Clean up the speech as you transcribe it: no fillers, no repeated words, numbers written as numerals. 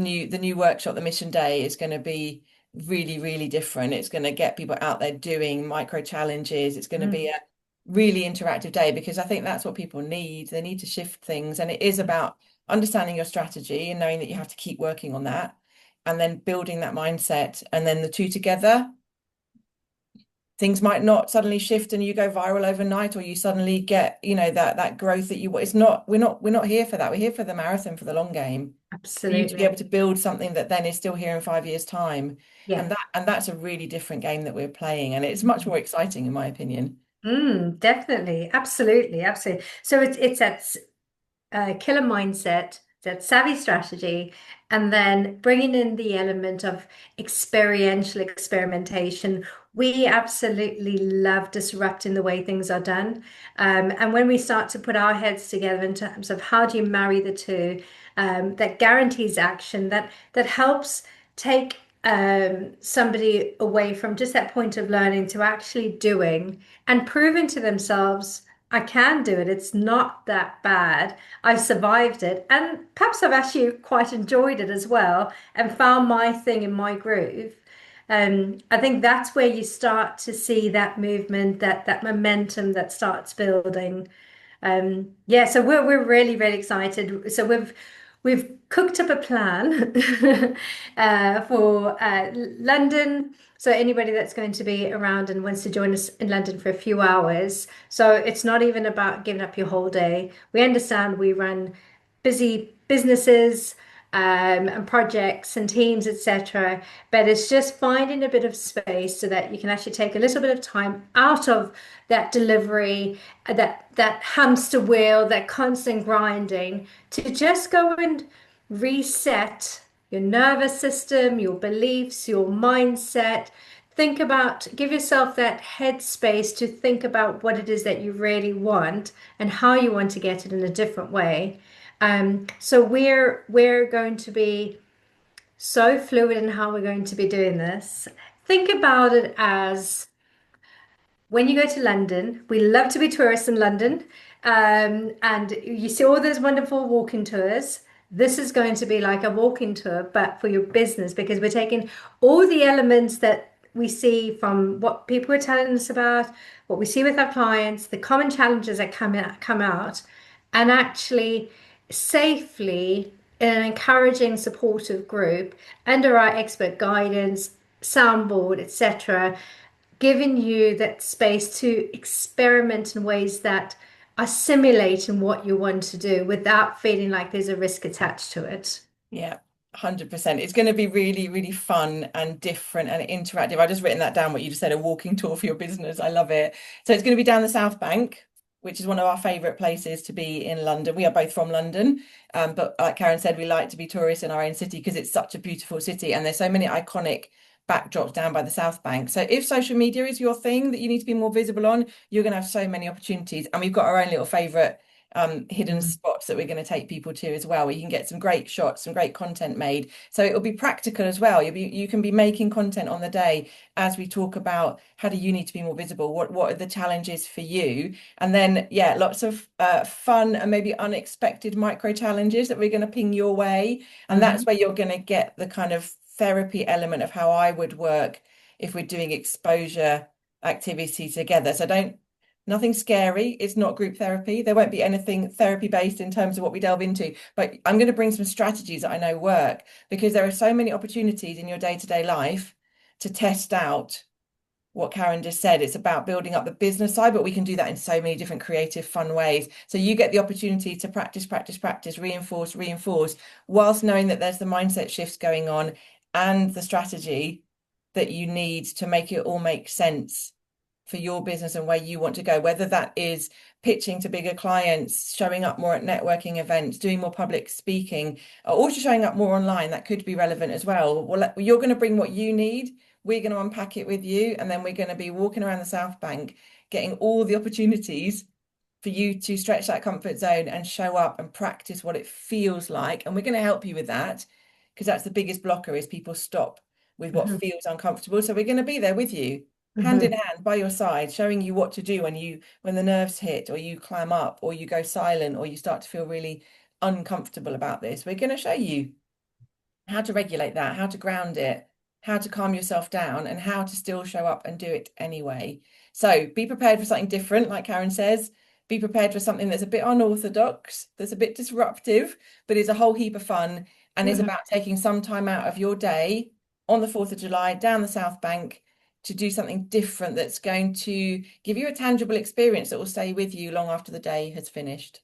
the new workshop, the mission day, is going to be really, really different. It's going to get people out there doing micro challenges. It's going to be Mm. a really interactive day because I think that's what people need. They need to shift things, and it is about understanding your strategy and knowing that you have to keep working on that, and then building that mindset, and then the two together. Things might not suddenly shift and you go viral overnight, or you suddenly get, that growth that you want. It's not, we're not here for that. We're here for the marathon, for the long game, for you to be able Absolutely. to build something that then is still here in 5 years' time. Yeah. And that's a really different game that we're playing. And it's much more exciting, in my opinion. Definitely. Absolutely. Absolutely. So it's that killer mindset, that savvy strategy, and then bringing in the element of experiential experimentation. We absolutely love disrupting the way things are done. And when we start to put our heads together in terms of how do you marry the two, that guarantees action, that helps take somebody away from just that point of learning to actually doing and proving to themselves, I can do it. It's not that bad. I've survived it. And perhaps I've actually quite enjoyed it as well and found my thing in my groove. I think that's where you start to see that movement, that momentum that starts building. Yeah, so we're really, really excited. So we've cooked up a plan for London. So anybody that's going to be around and wants to join us in London for a few hours. So it's not even about giving up your whole day. We understand we run busy businesses and projects and teams, etc. But it's just finding a bit of space so that you can actually take a little bit of time out of that delivery, that hamster wheel, that constant grinding, to just go and reset your nervous system, your beliefs, your mindset. Think about, give yourself that headspace to think about what it is that you really want and how you want to get it in a different way. So we're going to be so fluid in how we're going to be doing this. Think about it as when you go to London, we love to be tourists in London, and you see all those wonderful walking tours. This is going to be like a walking tour, but for your business, because we're taking all the elements that we see from what people are telling us about, what we see with our clients, the common challenges that come out, and actually safely in an encouraging, supportive group under our expert guidance, soundboard, etc., giving you that space to experiment in ways that are simulating what you want to do without feeling like there's a risk attached to it. Yeah, 100%. It's going to be really, really fun and different and interactive. I just written that down, what you just said, a walking tour for your business. I love it. So it's going to be down the South Bank, which is one of our favorite places to be in London. We are both from London, but like Karen said, we like to be tourists in our own city because it's such a beautiful city and there's so many iconic backdrops down by the South Bank. So if social media is your thing that you need to be more visible on, you're going to have so many opportunities. And we've got our own little favorite hidden Mm. spots that we're going to take people to as well, where you can get some great shots, some great content made. So it'll be practical as well. You can be making content on the day as we talk about how do you need to be more visible, what are the challenges for you, and then yeah, lots of fun and maybe unexpected micro challenges that we're going to ping your way, and that's Mhm. where you're going to get the kind of therapy element of how I would work if we're doing exposure activity together. So don't Nothing scary. It's not group therapy. There won't be anything therapy based in terms of what we delve into. But I'm going to bring some strategies that I know work because there are so many opportunities in your day-to-day life to test out what Karen just said. It's about building up the business side, but we can do that in so many different creative, fun ways. So you get the opportunity to practice, practice, practice, reinforce, reinforce, whilst knowing that there's the mindset shifts going on and the strategy that you need to make it all make sense for your business and where you want to go, whether that is pitching to bigger clients, showing up more at networking events, doing more public speaking, or just showing up more online. That could be relevant as well. Well, you're going to bring what you need. We're going to unpack it with you, and then we're going to be walking around the South Bank, getting all the opportunities for you to stretch that comfort zone and show up and practice what it feels like. And we're going to help you with that because that's the biggest blocker is people stop with what Mhm. feels uncomfortable. So we're going to be there with you, hand in Mhm. hand by your side, showing you what to do when the nerves hit or you climb up or you go silent or you start to feel really uncomfortable about this. We're going to show you. how to regulate that, how to ground it, how to calm yourself down, and how to still show up and do it anyway. So be prepared for something different, like Karen says. Be prepared for something that's a bit unorthodox, that's a bit disruptive, but is a whole heap of fun and is Mhm. about taking some time out of your day on the 4th of July down the South Bank to do something different that's going to give you a tangible experience that will stay with you long after the day has finished.